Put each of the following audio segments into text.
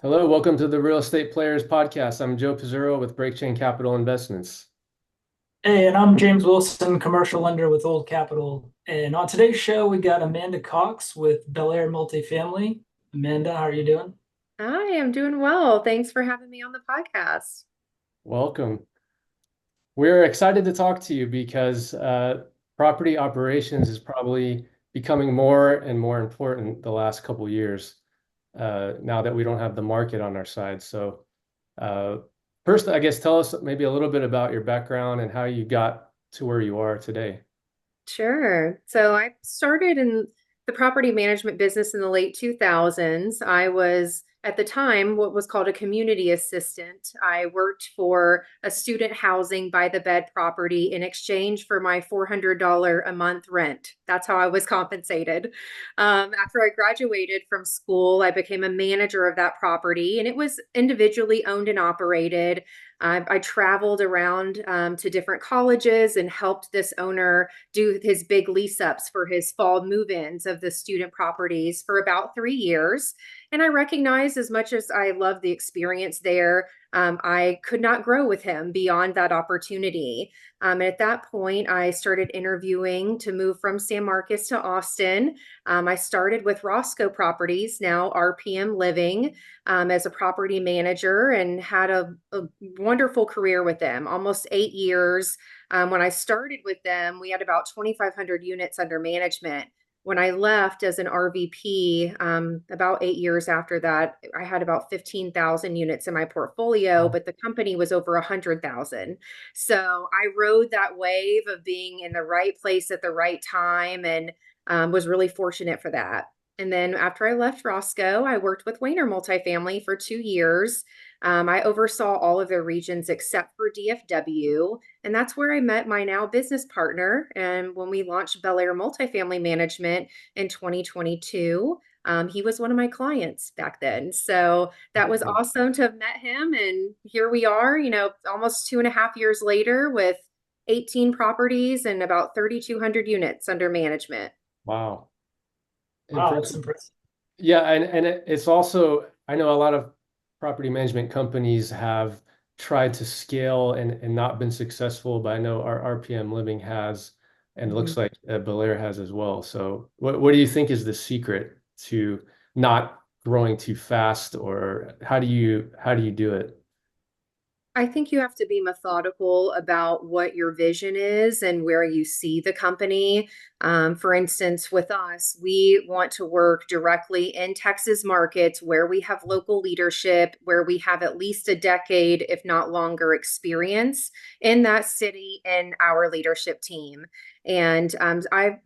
Hello, welcome to the Real Estate Players Podcast. I'm Joe Pizzuro with Breakchain Capital Investments. Hey, and I'm James Wilson, commercial lender with Old Capital. And on today's show, we got Amanda Cox with Bellaire Multifamily. Amanda, how are you doing? Hi, I'm doing well. Thanks for having me on the podcast. Welcome. We're excited to talk to you because property operations is probably becoming more and more important the last couple years now that we don't have the market on our side. So, uh, first, I guess tell us maybe a little bit about your background and how you got to where you are today. Sure. So I started in the property management business in the late 2000s. I was at the time what was called a community assistant. I worked for a student housing by the bed property in exchange for my $400 a month rent. That's how I was compensated. After I graduated from school, I became a manager of that property, and it was individually owned and operated. I traveled around to different colleges and helped this owner do his big lease ups for his fall move ins of the student properties for about 3 years. And I recognized, as much as I loved the experience there, I could not grow with him beyond that opportunity. And at that point, I started interviewing to move from San Marcos to Austin. I started with Roscoe Properties, now RPM Living, as a property manager, and had a wonderful career with them, almost 8 years. When I started with them, we had about 2,500 units under management. When I left as an RVP, about 8 years after that, I had about 15,000 units in my portfolio, but the company was over 100,000. So I rode that wave of being in the right place at the right time, and was really fortunate for that. And then after I left Roscoe, I worked with Wayner Multifamily for 2 years. I oversaw all of their regions except for DFW. And that's where I met my now business partner. And when we launched Bellaire Multifamily Management in 2022, he was one of my clients back then. So that was awesome to have met him. And here we are, almost 2.5 years later with 18 properties and about 3,200 units under management. Wow, Wow, that's impressive. impressive. Yeah, and it's also, I know a lot of property management companies have tried to scale and not been successful, but I know our RPM Living has, and it looks Mhm. like Belair has as well. So what do you think is the secret to not growing too fast, or how do you do it? I think you have to be methodical about what your vision is and where you see the company. For instance, with us, we want to work directly in Texas markets where we have local leadership, where we have at least a decade, if not longer, experience in that city and our leadership team. And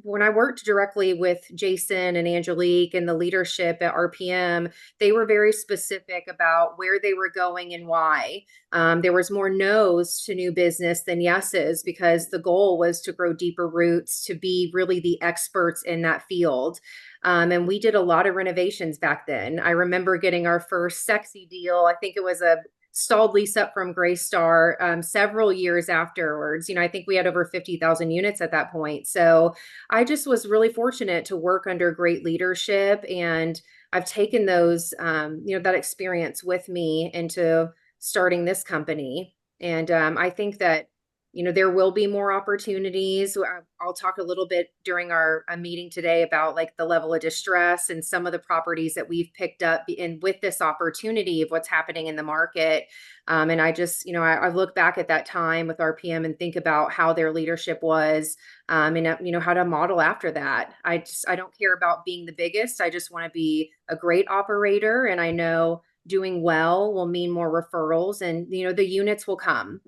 when I worked directly with Jason and Angelique and the leadership at RPM, they were very specific about where they were going and why. There was more no's to new business than yeses because the goal was to grow deeper roots, to be really the experts in that field. And we did a lot of renovations back then. I remember getting our first sexy deal. I think it was a stalled lease up from Graystar several years afterwards. I think we had over 50,000 units at that point. So I just was really fortunate to work under great leadership. And I've taken that experience with me into starting this company. And I think that, there will be more opportunities. I'll talk a little bit during our meeting today about like the level of distress and some of the properties that we've picked up in with this opportunity of what's happening in the market. And I just, I look back at that time with RPM and think about how their leadership was, and how to model after that. I don't care about being the biggest. I just want to be a great operator. And I know doing well will mean more referrals, and the units will come.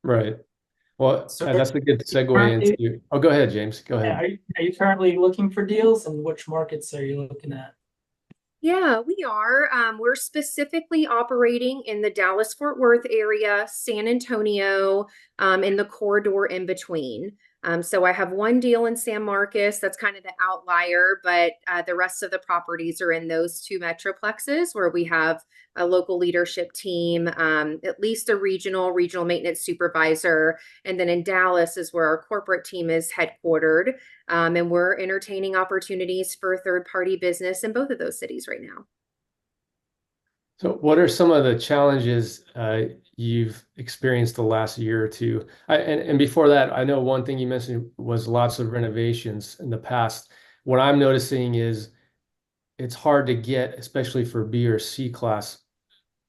Right. Well, So that's a good segue currently, into, oh, go ahead, James. Go yeah, ahead. are you currently looking for deals, and which markets are you looking at? Yeah, we are. We're specifically operating in the Dallas Fort Worth area, San Antonio, in the corridor in between. So I have one deal in San Marcos that's kind of the outlier, but the rest of the properties are in those two metroplexes where we have a local leadership team, at least a regional maintenance supervisor. And then in Dallas is where our corporate team is headquartered. And we're entertaining opportunities for third party business in both of those cities right now. So what are some of the challenges you've experienced the last year or two? And before that, I know one thing you mentioned was lots of renovations in the past. What I'm noticing is it's hard to get, especially for B or C class,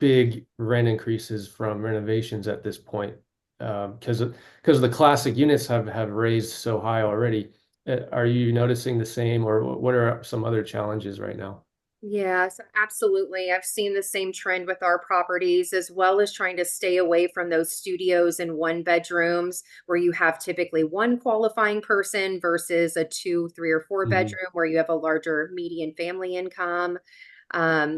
big rent increases from renovations at this point, because the classic units have raised so high already. Are you noticing the same, or what are some other challenges right now? Yes, absolutely. I've seen the same trend with our properties, as well as trying to stay away from those studios and one bedrooms where you have typically one qualifying person versus a two, three, or four Mhm. bedroom where you have a larger median family income.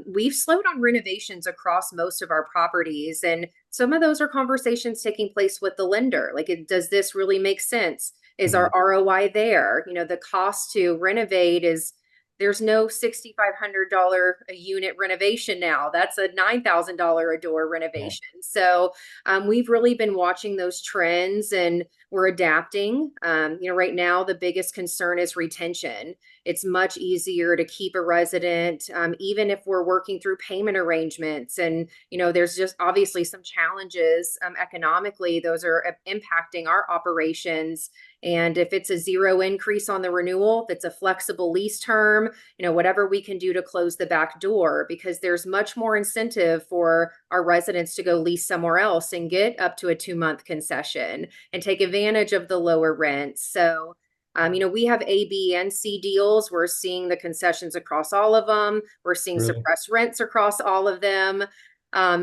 We've slowed on renovations across most of our properties, and some of those are conversations taking place with the lender. Like, does this really make sense? Is our Mhm. ROI there? The cost to renovate is there's no $6,500 a unit renovation now. That's a $9,000 a door Yeah. renovation. So we've really been watching those trends and we're adapting. Right now the biggest concern is retention. It's much easier to keep a resident, even if we're working through payment arrangements. And there's just obviously some challenges economically. Those are impacting our operations, and if it's a zero increase on the renewal, if it's a flexible lease term, whatever we can do to close the back door, because there's much more incentive for our residents to go lease somewhere else and get up to a 2-month concession and take advantage of the lower rent. So, we have A, B, and C deals. We're seeing the concessions across all of them. We're seeing Really? suppressed rents across all of them.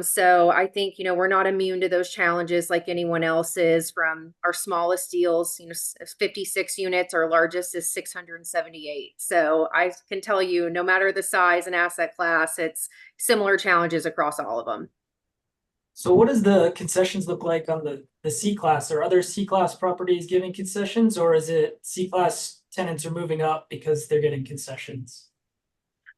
So I think, we're not immune to those challenges like anyone else is. From our smallest deals, 56 units, our largest is 678. So I can tell you, no matter the size and asset class, it's similar challenges across all of them. So what does the concessions look like on the C class? Are other C class properties giving concessions, or is it C class tenants are moving up because they're getting concessions?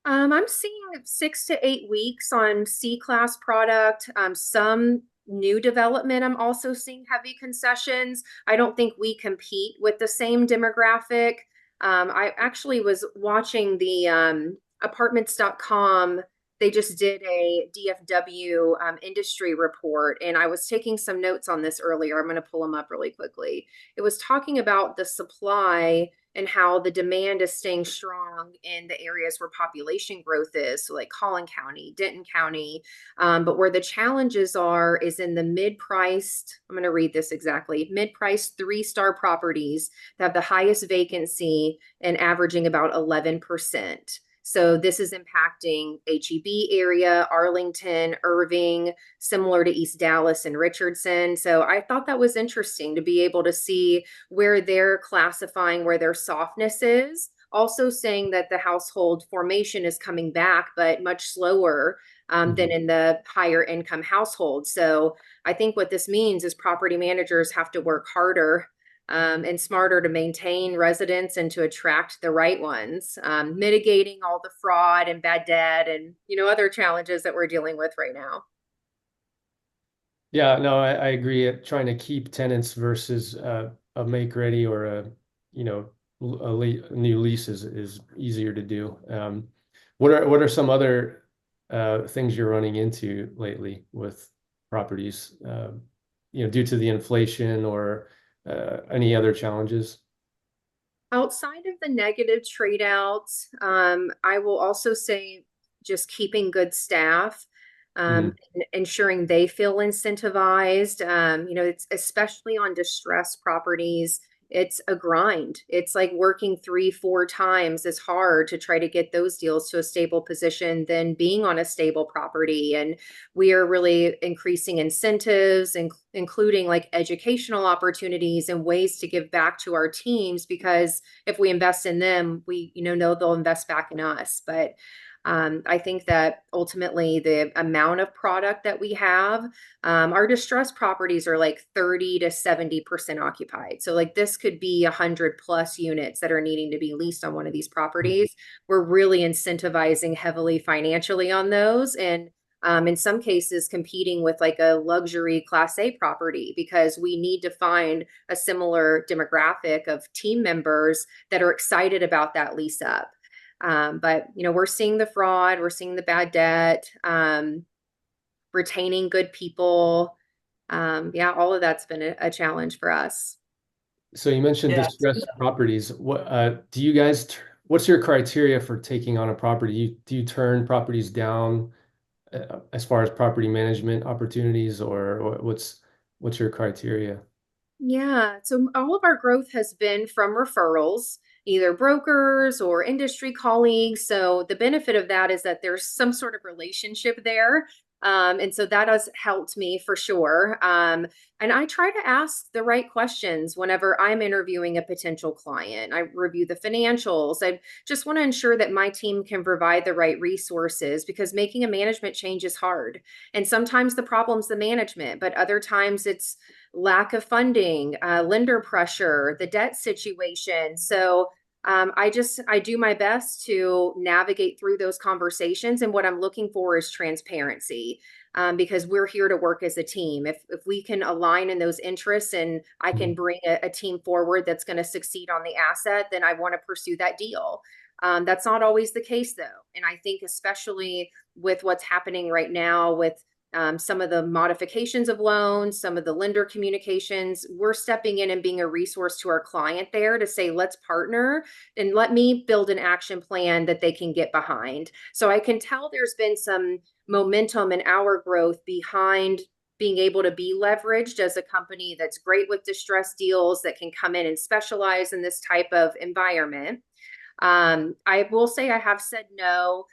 I'm seeing 6 to 8 weeks on C-class product. Some new development, I'm also seeing heavy concessions. I don't think we compete with the same demographic. I actually was watching the apartments.com. They just did a DFW industry report, and I was taking some notes on this earlier. I'm going to pull them up really quickly. It was talking about the supply and how the demand is staying strong in the areas where population growth is, so like Collin County, Denton County. But where the challenges are is in the mid-priced, I'm going to read this exactly, mid-priced 3-star properties that have the highest vacancy and averaging about 11%. So this is impacting HEB area, Arlington, Irving, similar to East Dallas and Richardson. So I thought that was interesting to be able to see where they're classifying where their softness is. Also saying that the household formation is coming back, but much slower than Mhm. in the higher income households. So I think what this means is property managers have to work harder and smarter to maintain residents and to attract the right ones, mitigating all the fraud and bad debt and other challenges that we're dealing with right now. Yeah, no, I agree. Trying to keep tenants versus a make ready or you know, a new lease is easier to do. What are some other things you're running into lately with properties, due to the inflation or any other challenges? Outside of the negative trade outs, I will also say just keeping good staff, Mm, and ensuring they feel incentivized. It's especially on distressed properties. It's a grind. It's like working 3, 4 times as hard to try to get those deals to a stable position than being on a stable property. And we are really increasing incentives, including like educational opportunities and ways to give back to our teams, because if we invest in them, we know they'll invest back in us. But I think that ultimately the amount of product that we have, our distressed properties are like 30 to 70% occupied. So like this could be 100+ units that are needing to be leased on one of these mm. properties. We're really incentivizing heavily financially on those, and in some cases competing with like a luxury class A property, because we need to find a similar demographic of team members that are excited about that lease up. But we're seeing the fraud, we're seeing the bad debt. retaining good people. Yeah, all of that's been a challenge for us. So you mentioned Yeah. distressed properties. What do you guys, what's your criteria for taking on a property? Do you turn properties down as far as property management opportunities, or what's your criteria? Yeah, so all of our growth has been from referrals, either brokers or industry colleagues. So the benefit of that is that there's some sort of relationship there. And so that has helped me for sure. And I try to ask the right questions whenever I'm interviewing a potential client. I review the financials. I just want to ensure that my team can provide the right resources because making a management change is hard. And sometimes the problem's the management, but other times it's lack of funding, lender pressure, the debt situation. So I do my best to navigate through those conversations. And what I'm looking for is transparency, because we're here to work as a team. If we can align in those interests and I can bring a team forward that's going to succeed on the asset, then I want to pursue that deal. That's not always the case though. And I think especially with what's happening right now with some of the modifications of loans, some of the lender communications, we're stepping in and being a resource to our client there to say, let's partner and let me build an action plan that they can get behind. So I can tell there's been some momentum in our growth behind being able to be leveraged as a company that's great with distressed deals that can come in and specialize in this type of environment. I will say I have said no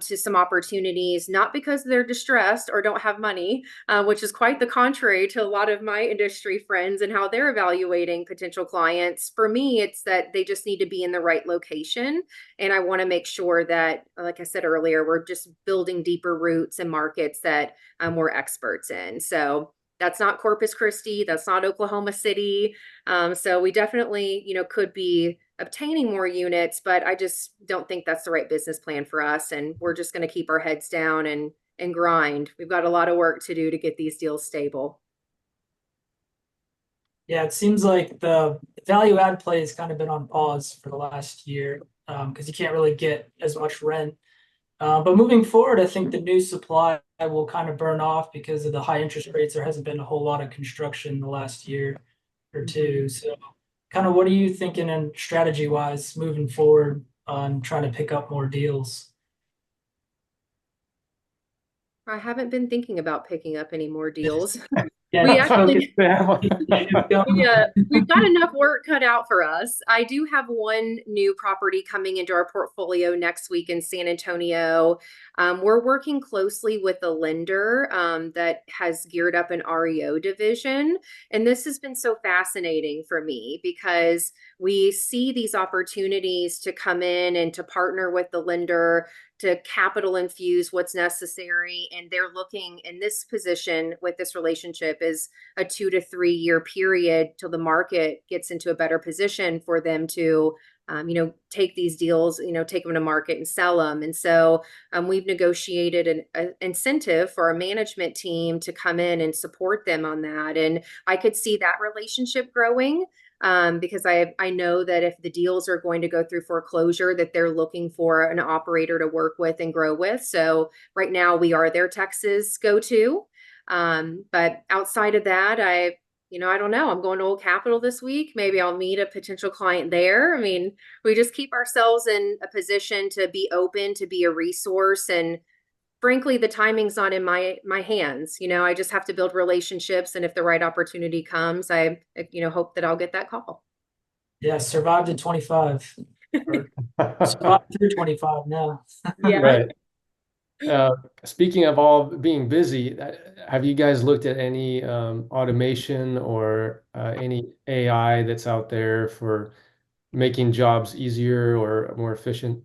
to some opportunities, not because they're distressed or don't have money, which is quite the contrary to a lot of my industry friends and how they're evaluating potential clients. For me, it's that they just need to be in the right location. And I want to make sure that, like I said earlier, we're just building deeper roots in markets that we're experts in. So that's not Corpus Christi, that's not Oklahoma City. So we definitely, could be obtaining more units, but I just don't think that's the right business plan for us. And we're just going to keep our heads down and grind. We've got a lot of work to do to get these deals stable. Yeah, it seems like the value add play has kind of been on pause for the last year because you can't really get as much rent. But moving forward, I think the new supply will kind of burn off because of the high interest rates. There hasn't been a whole lot of construction the last year or two. So, kind of what are you thinking and strategy wise moving forward on trying to pick up more deals? I haven't been thinking about picking up any more deals. Yeah, We Focus actually there. we've got enough work cut out for us. I do have one new property coming into our portfolio next week in San Antonio. We're working closely with a lender that has geared up an REO division. And this has been so fascinating for me because we see these opportunities to come in and to partner with the lender to capital infuse what's necessary. And they're looking in this position with this relationship is a 2 to 3 year period till the market gets into a better position for them to take these deals, take them to market and sell them. And so we've negotiated an incentive for our management team to come in and support them on that. And I could see that relationship growing because I know that if the deals are going to go through foreclosure, that they're looking for an operator to work with and grow with. So right now we are their Texas go-to. But outside of that, I don't know. I'm going to Old Capitol this week. Maybe I'll meet a potential client there. I mean, we just keep ourselves in a position to be open, to be a resource. And frankly, the timing's not in my hands. I just have to build relationships. And if the right opportunity comes, I hope that I'll get that call. Yeah, survived to 25 or survived through 25 now. Yeah. Right. Uh, Speaking of all being busy, have you guys looked at any automation or any AI that's out there for making jobs easier or more efficient?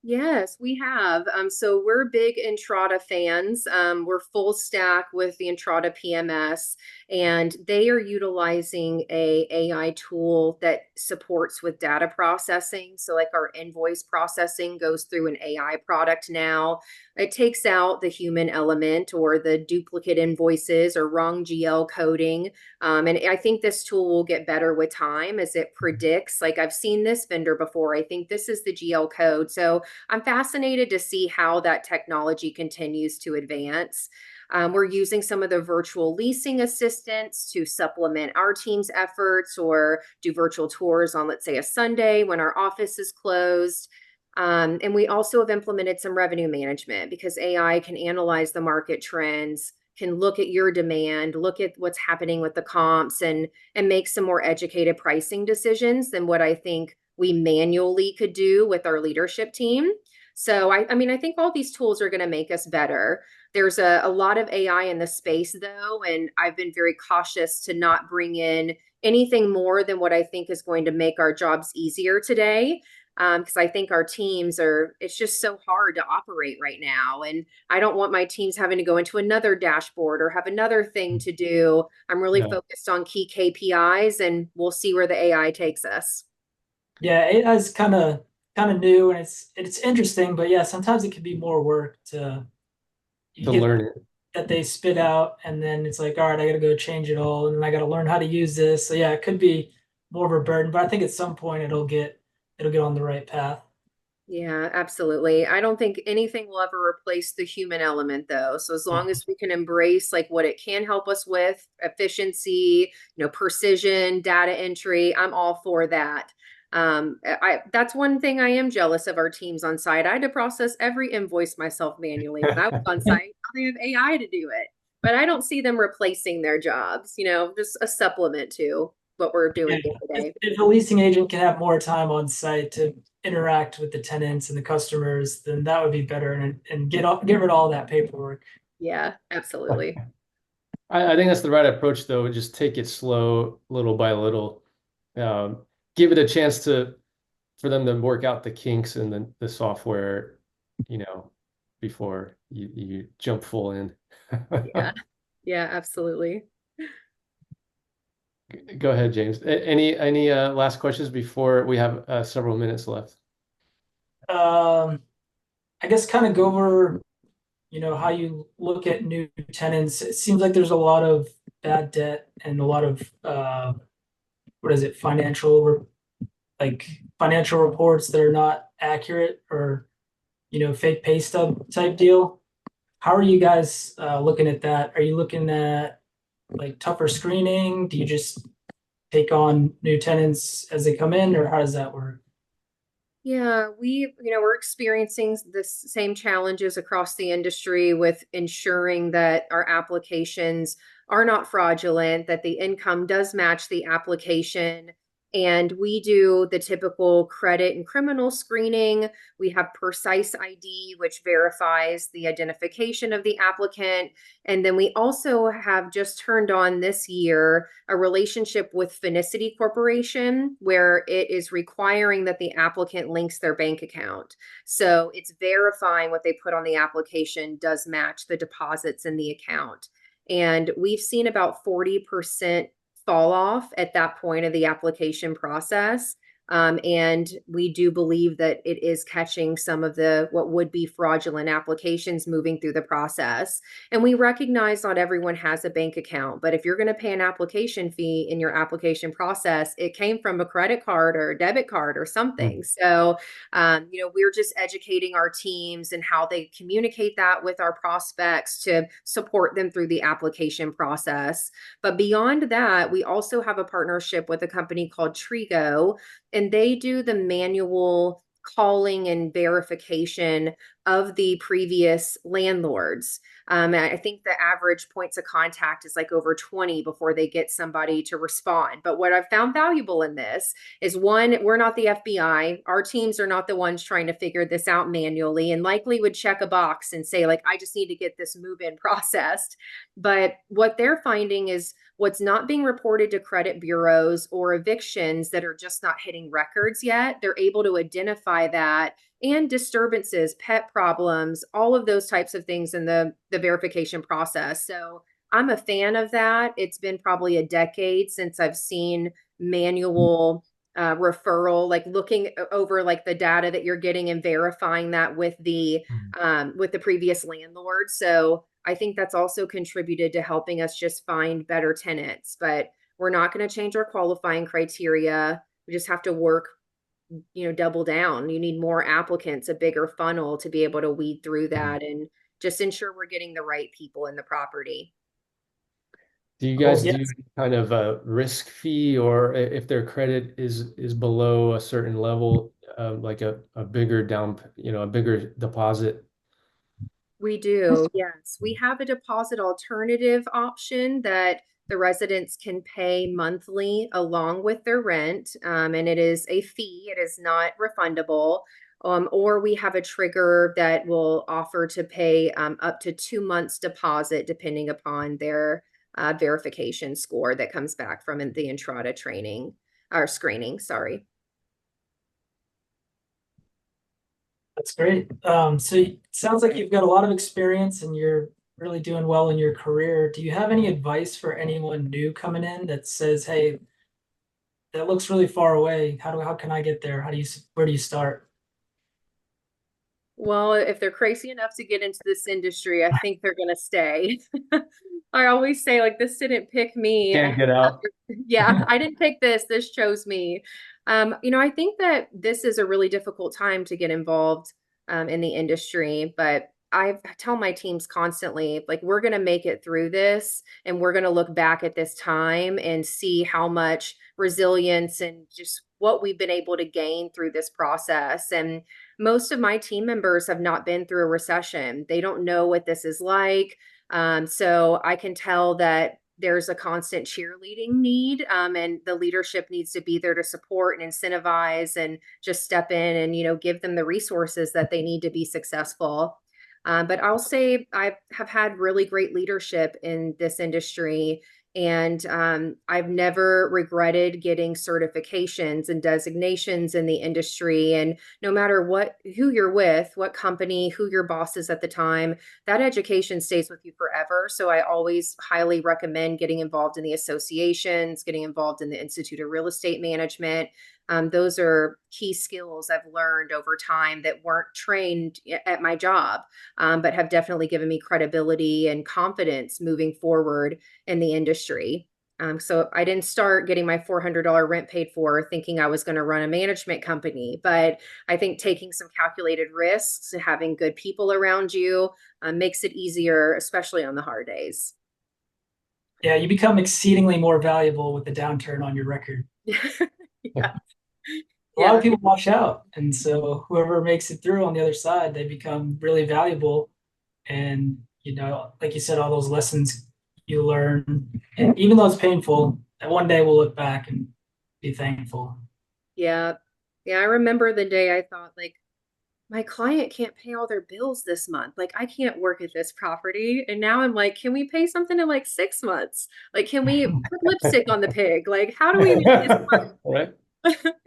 Yes, we have. So we're big Entrada fans. We're full stack with the Entrada PMS, and they are utilizing a AI tool that supports with data processing. So like our invoice processing goes through an AI product now. It takes out the human element or the duplicate invoices or wrong GL coding. And I think this tool will get better with time as it predicts, like I've seen this vendor before. I think this is the GL code. So I'm fascinated to see how that technology continues to advance. We're using some of the virtual leasing assistants to supplement our team's efforts or do virtual tours on, let's say, a Sunday when our office is closed. And we also have implemented some revenue management because AI can analyze the market trends, can look at your demand, look at what's happening with the comps, and make some more educated pricing decisions than what I think we manually could do with our leadership team. So I mean, I think all these tools are going to make us better. There's a lot of AI in the space though, and I've been very cautious to not bring in anything more than what I think is going to make our jobs easier today. Because I think our teams it's just so hard to operate right now. And I don't want my teams having to go into another dashboard or have another thing to do. I'm really Yeah, focused on key KPIs, and we'll see where the AI takes us. Yeah, AI is kind of new, and it's interesting, but yeah, sometimes it can be more work to you to get learn it. that they spit out, and then it's like, all right, I got to go change it all, and then I got to learn how to use this. So yeah, it could be more of a burden, but I think at some point it'll get on the right path. Yeah, absolutely. I don't think anything will ever replace the human element though. So as long as we can embrace like what it can help us with, efficiency, precision, data entry, I'm all for that. That's one thing I am jealous of our teams on site. I had to process every invoice myself manually when I was on site. Now they have AI to do it. But I don't see them replacing their jobs, just a supplement to what we're Yeah, doing day to if, day. if a leasing agent can have more time on site to interact with the tenants and the customers, then that would be better, and get rid of all that paperwork. Yeah, absolutely. I think that's the right approach, though. Just take it slow, little by little. Give it a chance for them to work out the kinks in the software, you know, before you jump full in. Yeah. Yeah, absolutely. Go ahead, James. Any last questions before we have several minutes left? Um, I guess kind of go over, how you look at new tenants. It seems like there's a lot of bad debt and a lot of what is it, like financial reports that are not accurate, or fake pay stub type deal. How are you guys looking at that? Are you looking at like tougher screening? Do you just take on new tenants as they come in, or how does that work? Yeah, we're experiencing the same challenges across the industry with ensuring that our applications are not fraudulent, that the income does match the application. And we do the typical credit and criminal screening. We have Precise ID, which verifies the identification of the applicant. And then we also have just turned on this year a relationship with Finicity Corporation, where it is requiring that the applicant links their bank account. So it's verifying what they put on the application does match the deposits in the account. And we've seen about 40% fall off at that point of the application process. And we do believe that it is catching some of the what would be fraudulent applications moving through the process. And we recognize not everyone has a bank account, but if you're going to pay an application fee in your application process, it came from a credit card or a debit card or something. So, we're just educating our teams and how they communicate that with our prospects to support them through the application process. But beyond that, we also have a partnership with a company called Trigo, and they do the manual calling and verification of the previous landlords. I think the average points of contact is like over 20 before they get somebody to respond. But what I've found valuable in this is one, we're not the FBI. Our teams are not the ones trying to figure this out manually, and likely would check a box and say, like, I just need to get this move in processed. But what they're finding is what's not being reported to credit bureaus or evictions that are just not hitting records yet. They're able to identify that, and disturbances, pet problems, all of those types of things in the verification process. So I'm a fan of that. It's been probably a decade since I've seen manual referral, like looking over like the data that you're getting and verifying that with the previous landlord. So I think that's also contributed to helping us just find better tenants. But we're not going to change our qualifying criteria. We just have to work double down. You need more applicants, a bigger funnel to be able to weed through that and just ensure we're getting the right people in the property. Do you Cool. guys do Yes. any kind of a risk fee, or if their credit is below a certain level, like a bigger a bigger deposit? We do, yes. We have a deposit alternative option that the residents can pay monthly along with their rent, and it is a fee. It is not refundable. Or we have a trigger that will offer to pay up to 2 months deposit, depending upon their verification score that comes back from the Entrada training or screening. Sorry. That's great. So it sounds like you've got a lot of experience and you're really doing well in your career. Do you have any advice for anyone new coming in that says, "Hey, that looks really far away. How can I get there? Where do you start?" Well, if they're crazy enough to get into this industry, I think they're gonna stay. I always say, like, this didn't pick me. Can't get out. Yeah, I didn't pick this. This chose me. I think that this is a really difficult time to get involved in the industry, but I tell my teams constantly, like, we're going to make it through this and we're going to look back at this time and see how much resilience and just what we've been able to gain through this process. And most of my team members have not been through a recession. They don't know what this is like. So I can tell that there's a constant cheerleading need, and the leadership needs to be there to support and incentivize and just step in and give them the resources that they need to be successful. But I'll say I have had really great leadership in this industry, and I've never regretted getting certifications and designations in the industry. And no matter who you're with, what company, who your boss is at the time, that education stays with you forever. So I always highly recommend getting involved in the associations, getting involved in the Institute of Real Estate Management. Those are key skills I've learned over time that weren't trained at my job, but have definitely given me credibility and confidence moving forward in the industry. So I didn't start getting my $400 rent paid for thinking I was going to run a management company, but I think taking some calculated risks and having good people around you makes it easier, especially on the hard days. Yeah, you become exceedingly more valuable with the downturn on your record. Yeah. A lot Yeah. of people wash out, and so whoever makes it through on the other side, they become really valuable. And like you said, all those lessons you learn, and even though it's painful, that one day we'll look back and be thankful. Yeah. Yeah. I remember the day I thought, like, my client can't pay all their bills this month. Like, I can't work at this property. And now I'm like, can we pay something in like 6 months? Like, can we put lipstick on the pig? Like, how do we make this work? Right?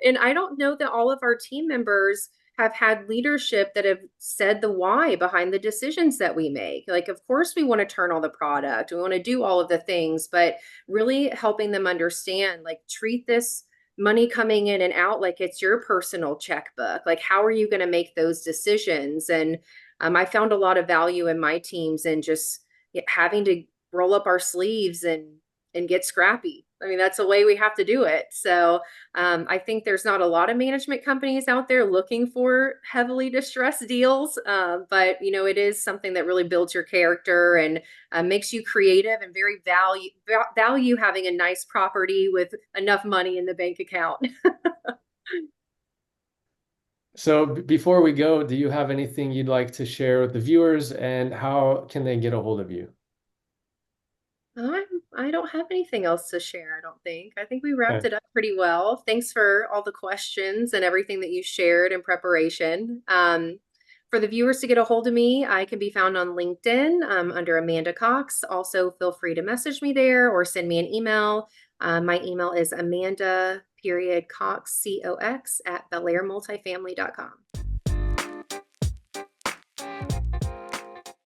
And I don't know that all of our team members have had leadership that have said the why behind the decisions that we make. Like, of course, we want to turn on the product, we want to do all of the things, but really helping them understand, like, treat this money coming in and out like it's your personal checkbook. Like, how are you going to make those decisions? And I found a lot of value in my teams and just having to roll up our sleeves and get scrappy. I mean, that's the way we have to do it. So I think there's not a lot of management companies out there looking for heavily distressed deals, but it is something that really builds your character and makes you creative and very value having a nice property with enough money in the bank account. So before we go, do you have anything you'd like to share with the viewers, and how can they get a hold of you? I I don't have anything else to share, I don't think. I think we wrapped Okay. it up pretty well. Thanks for all the questions and everything that you shared in preparation. For the viewers to get a hold of me, I can be found on LinkedIn under Amanda Cox. Also, feel free to message me there or send me an email. My email is Amanda period Cox, COX at BellaireMultifamily.com.